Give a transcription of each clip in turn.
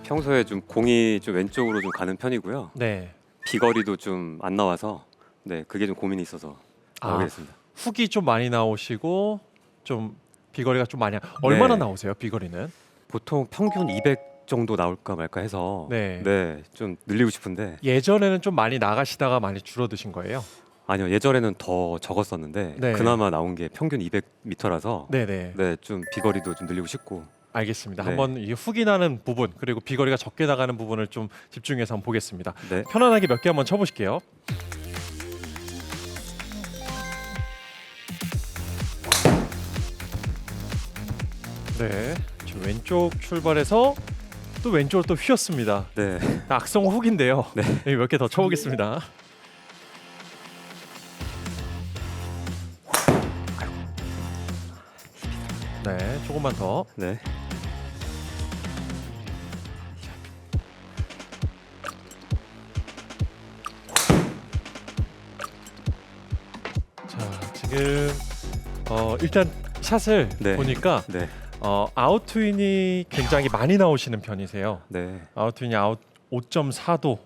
평소에 좀 공이 좀 왼쪽으로 좀 가는 편이고요. 네. 비거리도 좀 안 나와서 네 그게 좀 고민이 있어서 나오게 됐습니다. 훅이 좀 많이 나오시고 좀 비거리가 좀 많이 얼마나 네. 나오세요? 비거리는? 보통 평균 200 정도 나올까 말까 해서 네. 좀 늘리고 싶은데 예전에는 좀 많이 나가시다가 많이 줄어드신 거예요? 아니요 예전에는 더 적었었는데 네. 그나마 나온 게 평균 200m라서 네네. 네 좀 비거리도 좀 늘리고 싶고 알겠습니다. 네. 한번 이 훅이 나는 부분 그리고 비거리가 적게 나가는 부분을 좀 집중해서 한번 보겠습니다. 네 편안하게 몇 개 한번 쳐보실게요. 네, 지금 왼쪽 출발해서 또 왼쪽으로 또 휘었습니다. 네. 악성 훅인데요. 네. 몇 개 더 쳐보겠습니다. 네, 조금만 더. 네. 자, 지금 일단 샷을 네. 보니까 네. 아웃트윈이 굉장히 많이 나오시는 편이세요. 네. 아웃트윈이 5.4도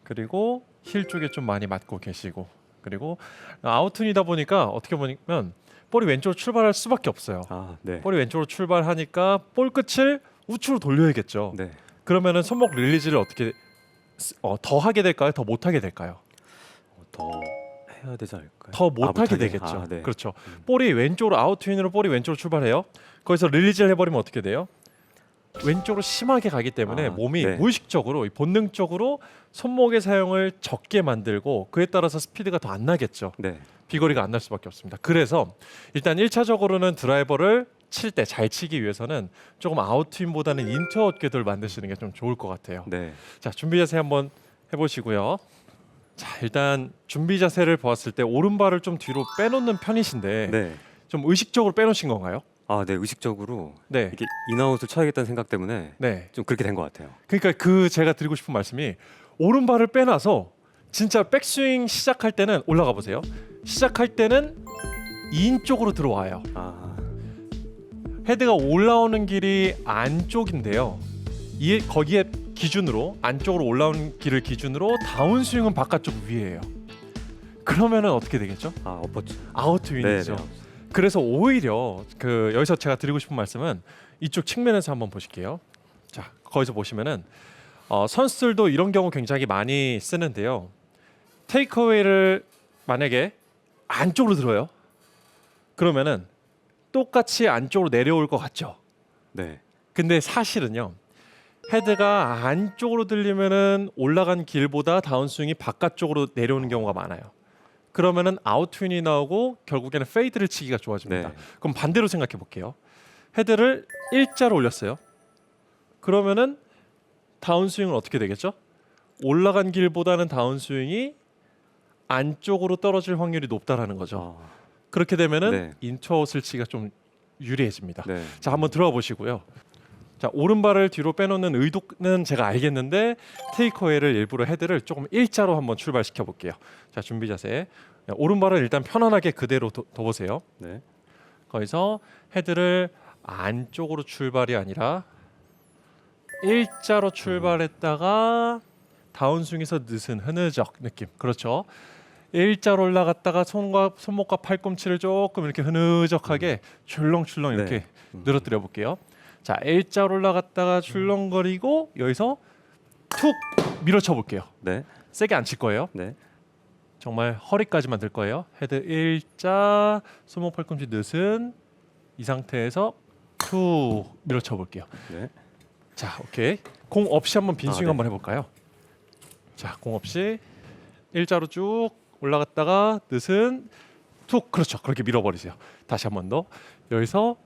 그리고 힐 쪽에 좀 많이 맞고 계시고 그리고 아웃트윈이다 보니까 어떻게 보면 볼이 왼쪽으로 출발할 수밖에 없어요. 아, 네. 볼이 왼쪽으로 출발하니까 볼 끝을 우측으로 돌려야겠죠. 네. 그러면은 손목 릴리즈를 어떻게 더 하게 될까요? 더 못 하게 될까요? 더 해야 되지 않을까요? 더 못하게 못하게? 되겠죠. 아, 네. 그렇죠. 볼이 왼쪽으로 아웃트윈으로 볼이 왼쪽으로 출발해요. 거기서 릴리즈를 해버리면 어떻게 돼요? 왼쪽으로 심하게 가기 때문에 몸이 네. 무의식적으로 본능적으로 손목의 사용을 적게 만들고 그에 따라서 스피드가 더 안 나겠죠. 네. 비거리가 안 날 수밖에 없습니다. 그래서 일단 1차적으로는 드라이버를 칠 때 잘 치기 위해서는 조금 아웃트윈보다는 인투아웃 궤도를 만드시는 게 좀 좋을 것 같아요. 네. 자, 준비 자세 한번 해보시고요. 자, 일단 준비 자세를 보았을 때 오른발을 좀 뒤로 빼놓는 편이신데 네. 좀 의식적으로 빼놓으신 건가요? 아, 네. 의식적으로 네. 이게 인아웃을 쳐야겠다는 생각 때문에 네. 좀 그렇게 된 것 같아요. 그러니까 제가 드리고 싶은 말씀이 오른발을 빼놔서 진짜 백스윙 시작할 때는 올라가 보세요. 시작할 때는 인 쪽으로 들어와요. 아, 헤드가 올라오는 길이 안쪽인데요. 거기에 기준으로 안쪽으로 올라오는 길을 기준으로 다운스윙은 바깥쪽 위에요. 그러면은 어떻게 되겠죠? 아, 어퍼츠. 아웃트윈이죠. 네, 그래서 오히려 여기서 제가 드리고 싶은 말씀은 이쪽 측면에서 한번 보실게요. 자, 거기서 보시면은 선수들도 이런 경우 굉장히 많이 쓰는데요. 테이크어웨이를 만약에 안쪽으로 들어요. 그러면은 똑같이 안쪽으로 내려올 것 같죠. 네. 근데 사실은요. 헤드가 안쪽으로 들리면은 올라간 길보다 다운스윙이 바깥쪽으로 내려오는 경우가 많아요. 그러면은 아웃트윈이 나오고 결국에는 페이드를 치기가 좋아집니다. 네. 그럼 반대로 생각해 볼게요. 헤드를 일자로 올렸어요. 그러면은 다운스윙은 어떻게 되겠죠? 올라간 길보다는 다운스윙이 안쪽으로 떨어질 확률이 높다라는 거죠. 아, 그렇게 되면은 네. 인투아웃을 치기가 좀 유리해집니다. 네. 자, 한번 들어가 보시고요. 자, 오른발을 뒤로 빼놓는 의도는 제가 알겠는데 테이크어웨이를 일부러 헤드를 조금 일자로 한번 출발시켜 볼게요. 자, 준비 자세. 오른발을 일단 편안하게 그대로 둬보세요. 네. 거기서 헤드를 안쪽으로 출발이 아니라 일자로 출발했다가 다운스윙에서 느슨 흐느적 느낌. 그렇죠. 일자로 올라갔다가 손목과 팔꿈치를 조금 이렇게 흐느적하게 출렁출렁 이렇게 네. 늘어뜨려 볼게요. 자, 일자로 올라갔다가 출렁거리고 여기서 툭 밀어쳐 볼게요. 네. 세게 안 칠 거예요. 네. 정말 허리까지만 들 거예요. 헤드 일자, 손목 팔꿈치 느슨 이 상태에서 툭 밀어쳐 볼게요. 네. 자, 오케이. 공 없이 한번 빈스윙 네. 한번 해볼까요? 자, 공 없이 일자로 쭉 올라갔다가 느슨 툭, 그렇죠. 그렇게 밀어버리세요. 다시 한 번 더. 여기서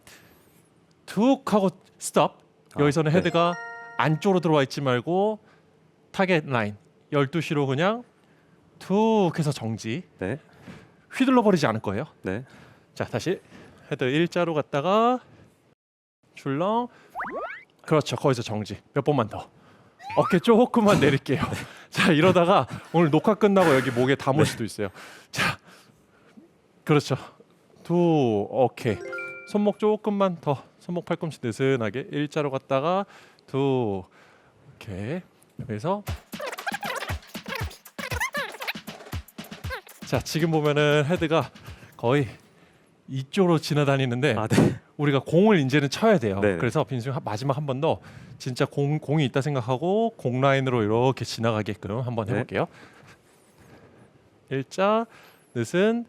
툭 하고 스톱. 여기서는 네. 헤드가 안쪽으로 들어와 있지 말고 타겟 라인 12시로 그냥 툭 해서 정지. 네. 휘둘러 버리지 않을 거예요. 네. 자, 다시 헤드 일자로 갔다가 출렁. 그렇죠. 거기서 정지. 몇 번만 더. 어깨 조금만 내릴게요. 자, 이러다가 오늘 녹화 끝나고 여기 목에 담을 수도 있어요. 자, 그렇죠. 오케이. 손목 조금만 더. 손목 팔꿈치 느슨하게 일자로 갔다가 오케이. 그래서 자 지금 보면은 헤드가 거의 이쪽으로 지나다니는데 아, 네. 우리가 공을 이제는 쳐야 돼요. 네네. 그래서 빈스윙 마지막 한 번 더 진짜 공이 있다 생각하고 공 라인으로 이렇게 지나가게끔 한번 네. 해볼게요. 일자 늦은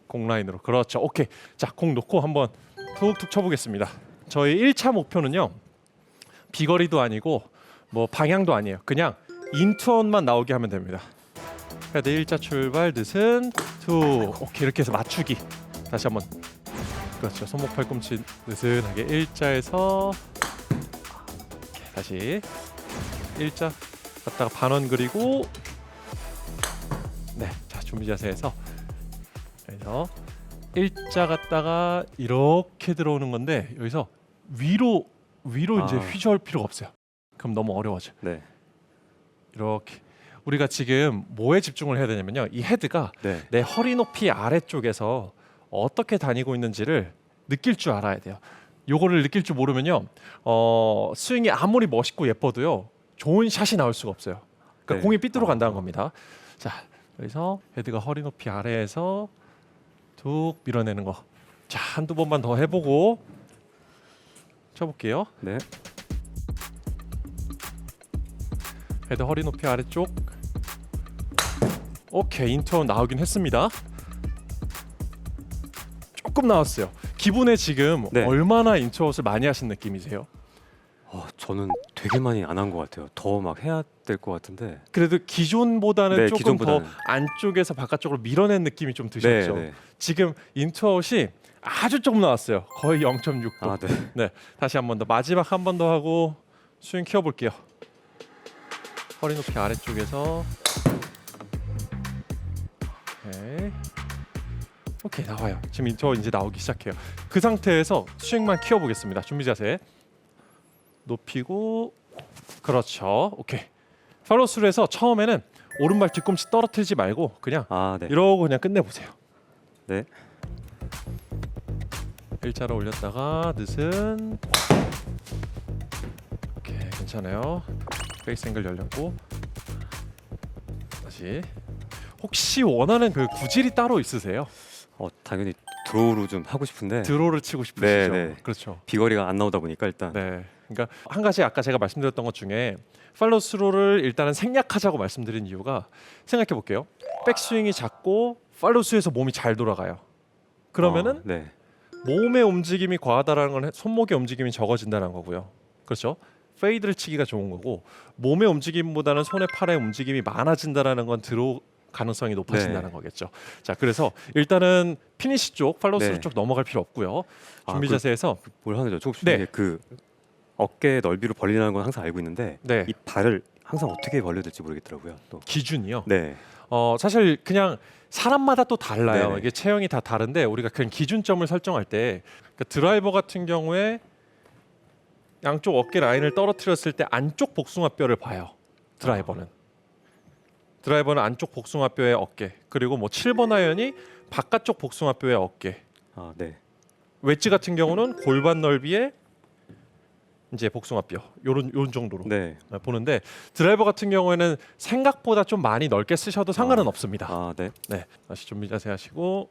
공 라인으로. 그렇죠. 오케이. 자, 공 놓고 한번 툭툭 쳐보겠습니다. 저희 1차 목표는요. 비거리도 아니고 뭐 방향도 아니에요. 그냥 인투원만 나오게 하면 됩니다. 헤드 1자 출발 늦은 투. 오케이. 이렇게 해서 맞추기. 다시 한번. 그렇죠. 손목 팔꿈치 느슨하게 일자에서 다시 일자 갔다가 반원 그리고 네, 자 준비 자세에서 그래서 일자 갔다가 이렇게 들어오는 건데 여기서 위로 이제 휘저을 필요가 없어요. 그럼 너무 어려워져. 네. 이렇게 우리가 지금 뭐에 집중을 해야 되냐면요. 이 헤드가 네. 내 허리 높이 아래쪽에서 어떻게 다니고 있는지를 느낄 줄 알아야 돼요. 요거를 느낄 줄 모르면요, 스윙이 아무리 멋있고 예뻐도요, 좋은 샷이 나올 수가 없어요. 그러니까 네. 공이 삐뚤어 간다는 겁니다. 자, 여기서 헤드가 허리 높이 아래에서 툭 밀어내는 거. 자, 한두 번만 더 해보고 쳐볼게요. 네. 헤드 허리 높이 아래쪽. 오케이, 인투아웃 나오긴 했습니다. 조금 나왔어요. 기분에 지금 네. 얼마나 인투아웃을 많이 하신 느낌이세요? 저는 되게 많이 안 한 것 같아요. 더 막 해야 될 것 같은데. 그래도 기존보다는 네, 조금 기존보다는. 더 안쪽에서 바깥쪽으로 밀어낸 느낌이 좀 드셨죠? 네. 지금 인투아웃이 아주 조금 나왔어요. 거의 0.6도. 아, 네. 네, 다시 한 번 더 마지막 한 번 더 하고 스윙 키워볼게요. 허리 높이 아래쪽에서 오케이 나와요. 지금 인투아웃 이제 나오기 시작해요. 그 상태에서 스윙만 키워보겠습니다. 준비 자세 높이고 그렇죠. 오케이. 팔로우스루에서 처음에는 오른발 뒤꿈치 떨어뜨리지 말고 그냥 아, 네. 이러고 그냥 끝내보세요. 네. 일자로 올렸다가 늦은 오케이 괜찮아요. 페이스 앵글 열렸고 다시 혹시 원하는 그 구질이 따로 있으세요? 당연히 드로우로 좀 하고 싶은데 드로우를 치고 싶으시죠? 네, 네. 그렇죠. 비거리가 안 나오다 보니까 일단 네. 그러니까 한 가지 아까 제가 말씀드렸던 것 중에 팔로우 스루를 일단은 생략하자고 말씀드린 이유가 생각해 볼게요. 백스윙이 작고 팔로우 스루에서 몸이 잘 돌아가요. 그러면은 네. 몸의 움직임이 과하다라는 건 손목의 움직임이 적어진다는 거고요. 그렇죠? 페이드를 치기가 좋은 거고 몸의 움직임보다는 손의 팔의 움직임이 많아진다라는 건 드로우 가능성이 높아진다는 네. 거겠죠. 자, 그래서 일단은 피니시 쪽, 팔로우 스루 네. 쪽 넘어갈 필요 없고요. 준비 그- 자세에서 뭘 하는 죠 조금 네. 네. 그 어깨 넓이로 벌리는 건 항상 알고 있는데 네. 이 발을 항상 어떻게 벌려야 될지 모르겠더라고요. 또. 기준이요. 네. 사실 그냥 사람마다 또 달라요. 네네. 이게 체형이 다 다른데 우리가 그냥 기준점을 설정할 때 그러니까 드라이버 같은 경우에 양쪽 어깨 라인을 떨어뜨렸을 때 안쪽 복숭아뼈를 봐요. 드라이버는 안쪽 복숭아뼈의 어깨 그리고 뭐 7번 아이언이 바깥쪽 복숭아뼈의 어깨. 아, 네. 웨지 같은 경우는 골반 넓이의 이제 복숭아뼈 요런 정도로 네. 보는데 드라이버 같은 경우에는 생각보다 좀 많이 넓게 쓰셔도 상관은 없습니다. 아, 네. 네, 다시 준비 자세 하시고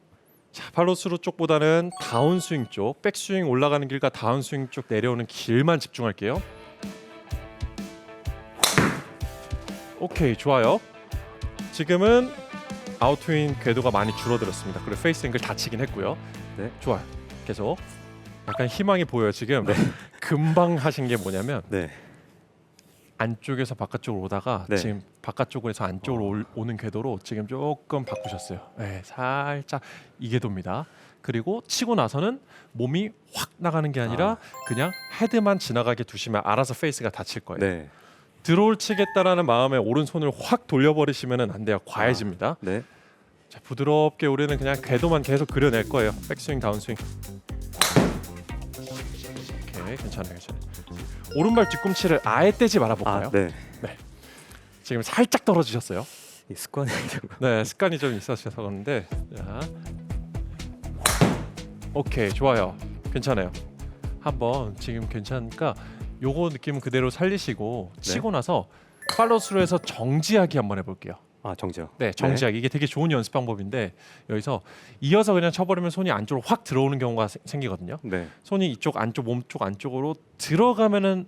자 팔로스루 쪽보다는 다운스윙 쪽 백스윙 올라가는 길과 다운스윙 쪽 내려오는 길만 집중할게요. 오케이 좋아요. 지금은 아웃트윈 궤도가 많이 줄어들었습니다. 그리고 페이스 앵글 다치긴 했고요. 네. 좋아요. 계속 약간 희망이 보여요. 지금 네. 금방 하신 게 뭐냐면 네. 안쪽에서 바깥쪽으로 오다가 네. 지금 바깥쪽에서 안쪽으로 오는 궤도로 지금 조금 바꾸셨어요. 네, 살짝 이 궤도입니다. 그리고 치고 나서는 몸이 확 나가는 게 아니라 그냥 헤드만 지나가게 두시면 알아서 페이스가 닫힐 거예요. 네. 드로우를 치겠다라는 마음에 오른손을 확 돌려버리시면 안 돼요. 과해집니다. 네. 자, 부드럽게 우리는 그냥 궤도만 계속 그려낼 거예요. 백스윙, 다운스윙. 오케이, 괜찮아요. 오른발 뒤꿈치를 아예 떼지 말아볼까요? 아, 네. 지금 살짝 떨어지셨어요. 이 습관이 좀 네, 습관이 좀 있으셔서 그런데 자, 오케이, 좋아요. 괜찮아요. 한번 지금 괜찮으니까 요거 느낌은 그대로 살리시고 네. 치고 나서 팔로스루에서 정지하기 한번 해볼게요. 아 정지요. 네, 정지하기 이게 되게 좋은 연습 방법인데 여기서 이어서 그냥 쳐버리면 손이 안쪽으로 확 들어오는 경우가 생기거든요. 네. 손이 이쪽 안쪽 몸쪽 안쪽으로 들어가면은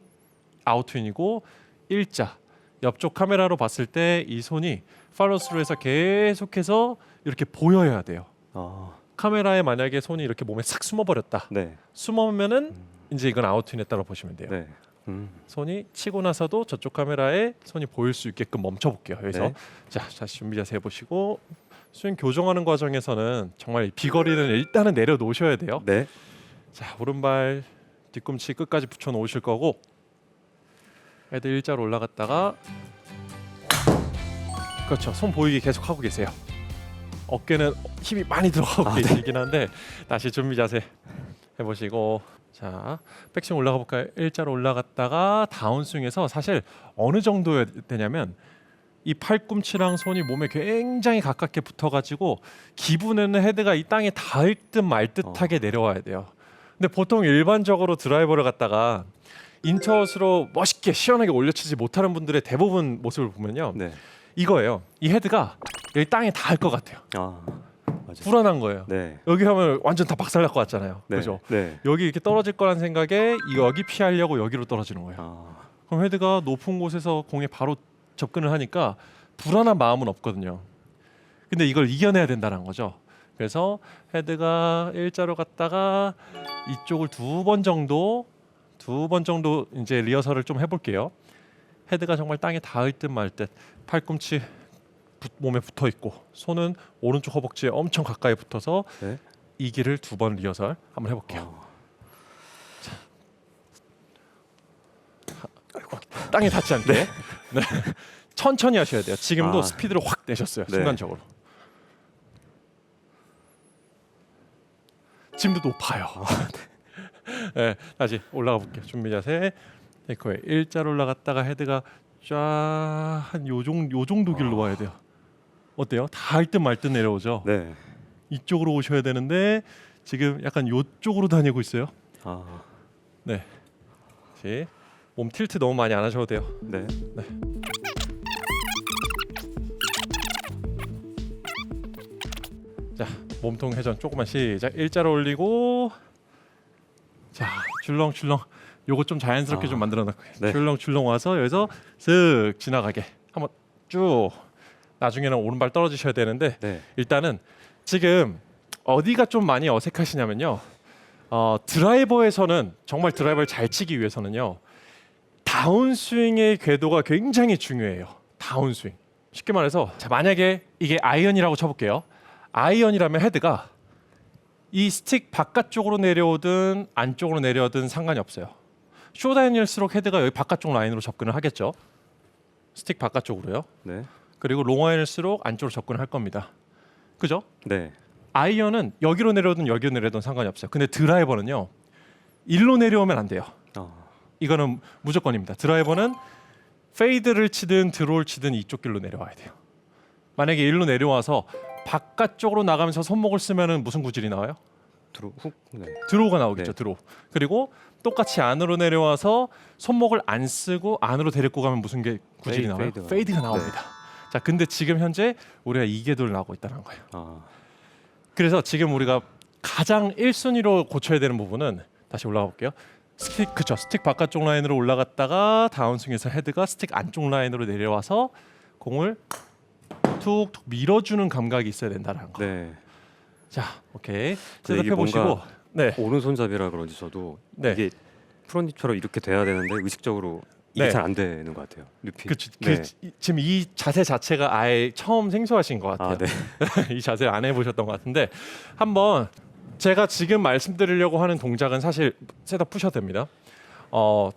아웃윈이고 일자 옆쪽 카메라로 봤을 때 이 손이 팔로스루에서 계속해서 이렇게 보여야 돼요. 아 카메라에 만약에 손이 이렇게 몸에 싹 숨어버렸다. 네. 숨으면은 이제 이건 아웃윈했다고 보시면 돼요. 네. 손이 치고 나서도 저쪽 카메라에 손이 보일 수 있게끔 멈춰볼게요. 여기서 네. 자 다시 준비 자세 해보시고 스윙 교정하는 과정에서는 정말 비거리는 일단은 내려놓으셔야 돼요. 네. 자 오른발 뒤꿈치 끝까지 붙여 놓으실 거고 헤드 일자로 올라갔다가 그렇죠. 손 보이게 계속 하고 계세요. 어깨는 힘이 많이 들어가고 계시긴 한데 다시 준비 자세 해보시고 자 백스윙 올라가 볼까요? 일자로 올라갔다가 다운스윙에서 사실 어느 정도여야 되냐면 이 팔꿈치랑 손이 몸에 굉장히 가깝게 붙어가지고 기분에는 헤드가 이 땅에 닿을 듯 말 듯하게 내려와야 돼요. 근데 보통 일반적으로 드라이버를 갖다가 인처스로 멋있게 시원하게 올려치지 못하는 분들의 대부분 모습을 보면요 네. 이거예요. 이 헤드가 여기 땅에 닿을 것 같아요. 아 맞아요. 불안한 거예요. 네. 여기 하면 완전 다 박살날 것 같잖아요. 네. 그죠? 네. 여기 이렇게 떨어질 거란 생각에 여기 피하려고 여기로 떨어지는 거예요. 아 그럼 헤드가 높은 곳에서 공에 바로 접근을 하니까 불안한 마음은 없거든요. 근데 이걸 이겨내야 된다는 거죠. 그래서 헤드가 일자로 갔다가 이쪽을 두 번 정도 이제 리허설을 좀 해볼게요. 헤드가 정말 땅에 닿을 듯 말 듯 팔꿈치 몸에 붙어 있고 손은 오른쪽 허벅지에 엄청 가까이 붙어서 네. 이 길을 두 번 리허설 한번 해볼게요. 땅에 닿지 않게 네. 천천히 하셔야 돼요. 지금도 스피드를 확 내셨어요. 네. 순간적으로. 지금도 높아요. 네, 다시 올라가 볼게요. 준비 자세. 테이크웨이 일자로 올라갔다가 헤드가 쫙한 요 정도 길로 와야 돼요. 어때요? 닿을 듯 말 듯 내려오죠. 네. 이쪽으로 오셔야 되는데 지금 약간 요쪽으로 다니고 있어요. 아 네. 다시 몸 틸트 너무 많이 안 하셔도 돼요. 네. 자 몸통 회전 조금만 시작. 일자로 올리고 자 줄렁줄렁 요거 좀 자연스럽게 좀 만들어 놓고 네. 줄렁줄렁 와서 여기서 슥 지나가게 한번 쭉 나중에는 오른발 떨어지셔야 되는데 네. 일단은 지금 어디가 좀 많이 어색하시냐면요 드라이버에서는 정말 드라이버를 잘 치기 위해서는요 다운스윙의 궤도가 굉장히 중요해요. 다운스윙 쉽게 말해서 자 만약에 이게 아이언이라고 쳐볼게요. 아이언이라면 헤드가 이 스틱 바깥쪽으로 내려오든 안쪽으로 내려오든 상관이 없어요. 숏아이언일수록 헤드가 여기 바깥쪽 라인으로 접근을 하겠죠. 스틱 바깥쪽으로요. 네. 그리고 롱아이언일수록 안쪽으로 접근을 할 겁니다. 그죠? 네. 아이언은 여기로 내려오든 여기로 내려오든 상관이 없어요. 근데 드라이버는요. 일로 내려오면 안 돼요. 이거는 무조건입니다. 드라이버는 페이드를 치든 드로우를 치든 이쪽 길로 내려와야 돼요. 만약에 일로 내려와서 바깥쪽으로 나가면서 손목을 쓰면은 무슨 구질이 나와요? 들어 훅. 네. 드로우가 나오겠죠. 네. 드로우. 그리고 똑같이 안으로 내려와서 손목을 안 쓰고 안으로 데리고 가면 무슨 게 구질이 나와요? 페이드가 나옵니다. 자, 근데 지금 현재 우리가 이 궤도를 나오고 있다는 거예요. 그래서 지금 우리가 가장 1순위로 고쳐야 되는 부분은 다시 올라가 볼게요. 스틱 그쵸? 스틱 바깥쪽 라인으로 올라갔다가 다운스윙에서 헤드가 스틱 안쪽 라인으로 내려와서 공을 툭툭 밀어주는 감각이 있어야 된다는 거. 네. 자, 오케이. 근데 이게 셋업해 보시고. 뭔가 네. 오른손잡이라 그런지 저도 네. 이게 프로님처럼 이렇게 돼야 되는데 의식적으로 이게 네. 잘 안 되는 것 같아요. 루피. 네. 지금 이 자세 자체가 아예 처음 생소하신 것 같아요. 네. 이 자세를 안 해보셨던 것 같은데 한번 제가 지금 말씀드리려고 하는 동작은 사실 셋업 푸셔도 됩니다.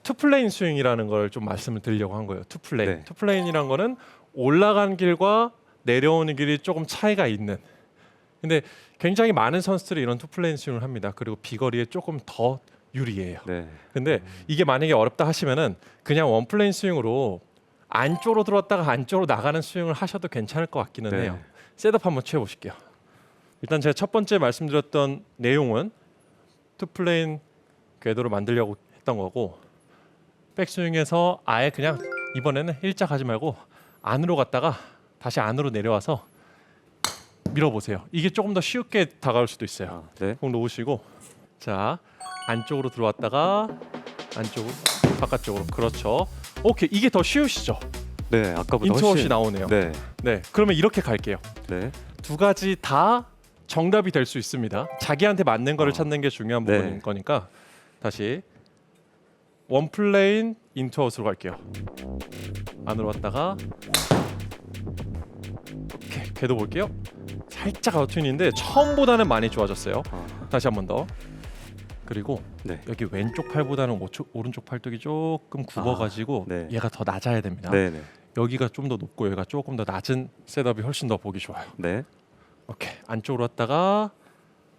투플레인 스윙이라는 걸 좀 말씀을 드리려고 한 거예요. 투플레인. 네. 투플레인이란 거는 올라간 길과 내려오는 길이 조금 차이가 있는. 근데 굉장히 많은 선수들이 이런 투플레인 스윙을 합니다. 그리고 비거리에 조금 더 유리해요. 네. 근데 이게 만약에 어렵다 하시면은 그냥 원플레인 스윙으로 안쪽으로 들어왔다가 안쪽으로 나가는 스윙을 하셔도 괜찮을 것 같기는 네. 해요. 셋업 한번 취해 보실게요. 일단 제가 첫 번째 말씀드렸던 내용은 투플레인 궤도를 만들려고 했던 거고 백스윙에서 아예 그냥 이번에는 일자 가지 말고 안으로 갔다가 다시 안으로 내려와서 밀어보세요. 이게 조금 더 쉽게 다가올 수도 있어요. 네. 공 놓으시고 자 안쪽으로 들어왔다가 안쪽으로 바깥쪽으로 그렇죠. 오케이 이게 더 쉬우시죠? 네. 아까보다 인투아웃이 훨씬. 나오네요. 네. 네, 그러면 이렇게 갈게요. 네. 두 가지 다 정답이 될 수 있습니다. 자기한테 맞는 거를 찾는 게 중요한 네. 부분인 거니까 다시 원 플레인 인투아웃으로 갈게요. 안으로 왔다가 오케이 궤도 볼게요. 살짝 아웃튠인데 처음보다는 많이 좋아졌어요. 다시 한 번 더. 그리고 네. 여기 왼쪽 팔보다는 오른쪽 팔뚝이 조금 굽어가지고 네. 얘가 더 낮아야 됩니다. 네. 네. 여기가 좀 더 높고 여기가 조금 더 낮은 셋업이 훨씬 더 보기 좋아요. 네. 오케이 안쪽으로 왔다가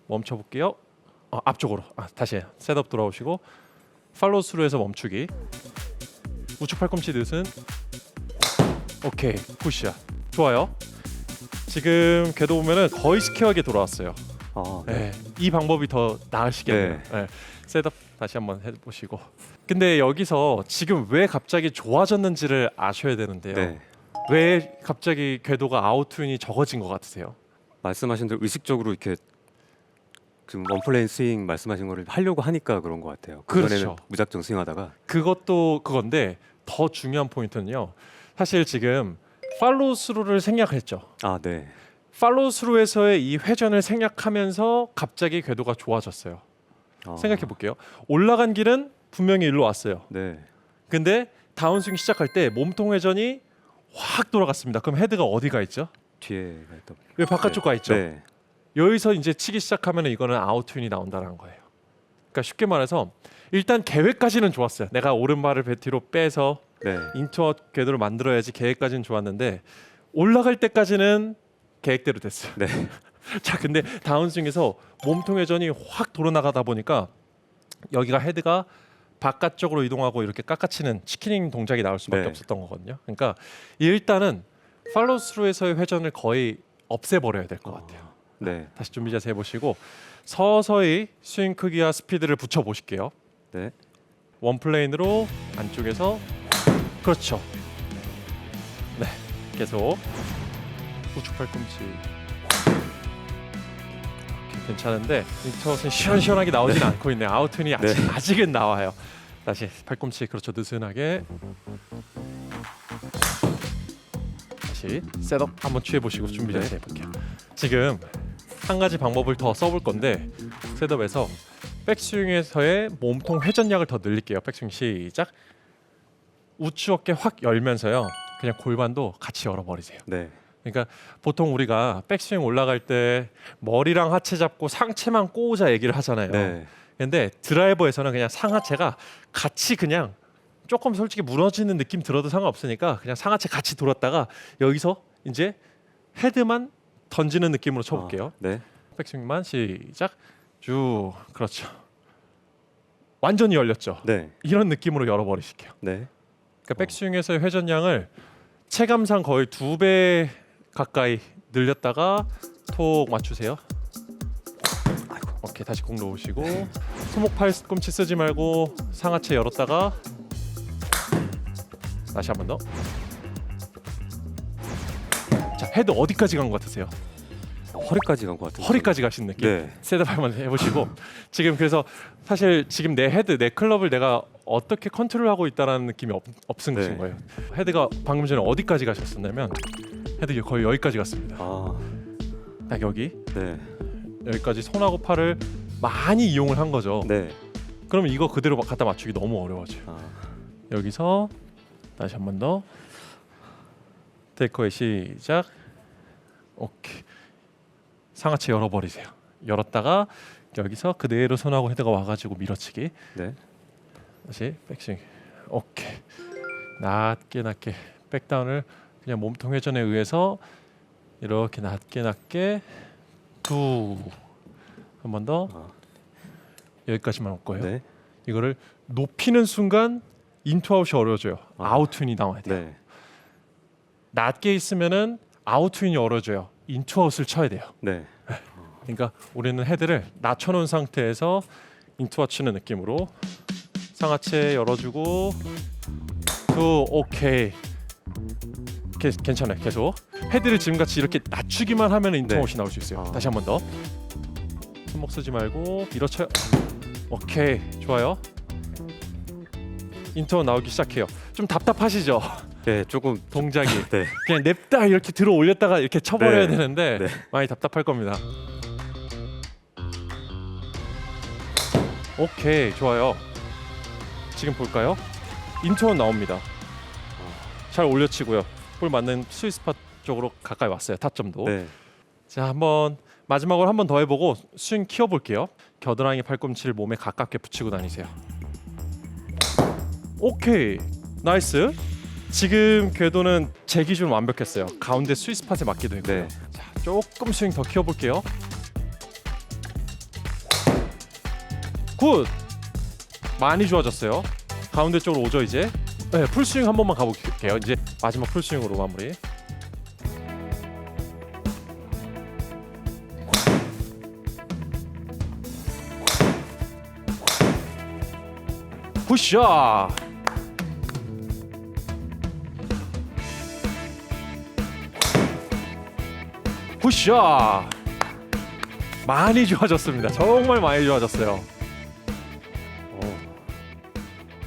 멈춰 볼게요. 앞쪽으로 다시 셋업 돌아오시고 팔로우 스루에서 멈추기. 우측 팔꿈치 넷은 오케이 굿샷 좋아요. 지금 궤도 보면은 거의 스퀘어하게 돌아왔어요. 네. 네, 이 방법이 더 나으시겠네요. 네. 셋업 다시 한번 해보시고. 근데 여기서 지금 왜 갑자기 좋아졌는지를 아셔야 되는데요. 네. 왜 갑자기 궤도가 아웃튠이 적어진 것 같으세요? 말씀하신 대로 의식적으로 이렇게 지금 원플레인 스윙 말씀하신 거를 하려고 하니까 그런 것 같아요. 그전에는 그렇죠. 무작정 스윙하다가. 그것도 그건데 더 중요한 포인트는요. 사실 지금 팔로우 스루를 생략했죠. 네. 팔로우 스루에서의 이 회전을 생략하면서 갑자기 궤도가 좋아졌어요. 생각해 볼게요. 올라간 길은 분명히 일로 왔어요. 네. 근데 다운스윙 시작할 때 몸통 회전이 확 돌아갔습니다. 그럼 헤드가 어디가 있죠? 뒤에가 있다. 왜 바깥쪽 가 있죠? 네. 여기서 이제 치기 시작하면 이거는 아웃튠이 나온다는 거예요. 그러니까 쉽게 말해서 일단 계획까지는 좋았어요. 내가 오른발을 배 뒤로 빼서 네. 인투아웃 궤도를 만들어야지 계획까지는 좋았는데 올라갈 때까지는 계획대로 됐어요. 네. 자, 근데 다운스윙에서 몸통 회전이 확 돌아나가다 보니까 여기가 헤드가 바깥쪽으로 이동하고 이렇게 깎아치는 치킨닝 동작이 나올 수밖에 네. 없었던 거거든요. 그러니까 일단은 팔로우 스루에서의 회전을 거의 없애버려야 될 것 같아요. 네. 다시 준비 자세 해보시고 서서히 스윙 크기와 스피드를 붙여 보실게요. 네. 원 플레인으로 안쪽에서 그렇죠. 네, 계속 우측 팔꿈치. 오케이, 괜찮은데 인터넷은 시원시원하게 나오진 않고 있네요. 아웃튠이 아직은 나와요. 다시 팔꿈치 그렇죠. 느슨하게 다시 셋업 한번 취해 보시고 준비 자세 해볼게요. 지금 한 가지 방법을 더 써볼 건데 셋업에서 백스윙에서의 몸통 회전량을 더 늘릴게요. 백스윙 시작. 우측 어깨 확 열면서요. 그냥 골반도 같이 열어버리세요. 네. 그러니까 보통 우리가 백스윙 올라갈 때 머리랑 하체 잡고 상체만 꼬우자 얘기를 하잖아요. 네. 근데 드라이버에서는 그냥 상하체가 같이 그냥 조금 솔직히 무너지는 느낌 들어도 상관없으니까 그냥 상하체 같이 돌았다가 여기서 이제 헤드만 던지는 느낌으로 쳐볼게요. 네. 백스윙만 시작. 쭉 그렇죠. 완전히 열렸죠. 네. 이런 느낌으로 열어버리실게요. 네. 그러니까 백스윙에서의 회전량을 체감상 거의 2배 가까이 늘렸다가 톡 맞추세요. 오케이 다시 공 놓으시고 손목 팔꿈치 쓰지 말고 상하체 열었다가 다시 한 번 더. 자 헤드 어디까지 간 것 같으세요? 허리까지 간 것 같은데. 허리까지 가신 느낌. 네. 셋업 한번 해보시고 지금 그래서 사실 지금 내 헤드 내 클럽을 내가 어떻게 컨트롤하고 있다라는 느낌이 없은 네. 것인 거예요. 헤드가 방금 전에 어디까지 가셨었냐면 헤드 거의 여기까지 갔습니다. 딱 여기 네. 여기까지 손하고 팔을 많이 이용을 한 거죠. 네. 그러면 이거 그대로 갖다 맞추기 너무 어려워져요. 여기서 다시 한 번 더 테이크어웨이 시작. 오케이 상하체 열어버리세요. 열었다가 여기서 그대로 손하고 헤드가 와가지고 밀어치기. 네. 다시 백스윙. 오케이 낮게 백다운을 그냥 몸통 회전에 의해서 이렇게 낮게 한 번 더 여기까지만 올 거예요. 네. 이거를 높이는 순간 인투아웃이 어려워져요. 아웃튠이 나와야 돼요. 네. 낮게 있으면은 아웃튠이 어려워져요. 인투아웃을 쳐야 돼요. 네. 그러니까 우리는 헤드를 낮춰놓은 상태에서 인투아웃 치는 느낌으로 상하체 열어주고 두 오케이. 괜찮아요. 계속 헤드를 지금같이 이렇게 낮추기만 하면 인터못이 나올 수 있어요. 다시 한 번 더. 손목 쓰지 말고 밀어쳐요. 오케이, 좋아요. 인터 나오기 시작해요. 좀 답답하시죠? 네, 조금 동작이 네. 그냥 냅다 이렇게 들어 올렸다가 이렇게 쳐버려야 네. 되는데 네. 많이 답답할 겁니다. 오케이, 좋아요. 지금 볼까요? 인터 나옵니다. 잘 올려치고요. 볼 맞는 스윗 스팟 쪽으로 가까이 왔어요. 타점도. 네. 자, 한번 마지막으로 한 번 더 해보고 스윙 키워볼게요. 겨드랑이 팔꿈치를 몸에 가깝게 붙이고 다니세요. 오케이, 나이스. 지금 궤도는 제 기준 완벽했어요. 가운데 스윗 스팟에 맞기도 했고요. 네. 자, 조금 스윙 더 키워볼게요. 굿. 많이 좋아졌어요. 가운데 쪽으로 오죠 이제. 네, 풀스윙 한 번만 가볼게요. 이제 마지막 풀스윙으로 마무리. 굿샷. 굿샷. 많이 좋아졌습니다. 정말 많이 좋아졌어요.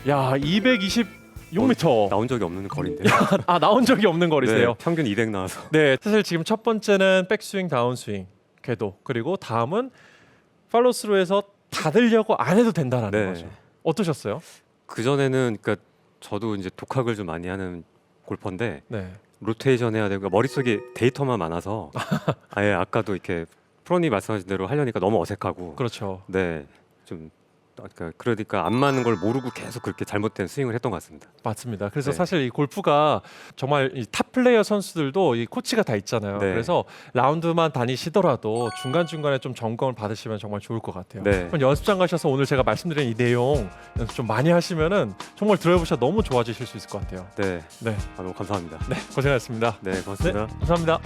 야, 226m. 나온 적이 없는 거리인데. 아, 나온 적이 없는 거리세요. 네, 평균 200 나와서. 네, 사실 지금 첫 번째는 백스윙, 다운스윙, 궤도, 그리고 다음은 팔로스루에서 닫으려고 안 해도 된다라는 네. 거죠. 어떠셨어요? 그 전에는 그러니까 저도 이제 독학을 좀 많이 하는 골퍼인데 네, 로테이션 해야 되고 머릿속에 데이터만 많아서 아예 아까도 이렇게 프로님 말씀하신 대로 하려니까 너무 어색하고 그렇죠. 네, 좀 그러니까 안 맞는 걸 모르고 계속 그렇게 잘못된 스윙을 했던 것 같습니다. 맞습니다. 그래서 네. 사실 이 골프가 정말 이 탑 플레이어 선수들도 이 코치가 다 있잖아요. 네. 그래서 라운드만 다니시더라도 중간 중간에 좀 점검을 받으시면 정말 좋을 것 같아요. 네. 그럼 연습장 가셔서 오늘 제가 말씀드린 이 내용 연습 좀 많이 하시면은 정말 드라이브샷 너무 좋아지실 수 있을 것 같아요. 네, 네, 너무 감사합니다. 네, 고생하셨습니다. 네, 고맙습니다. 네, 감사합니다.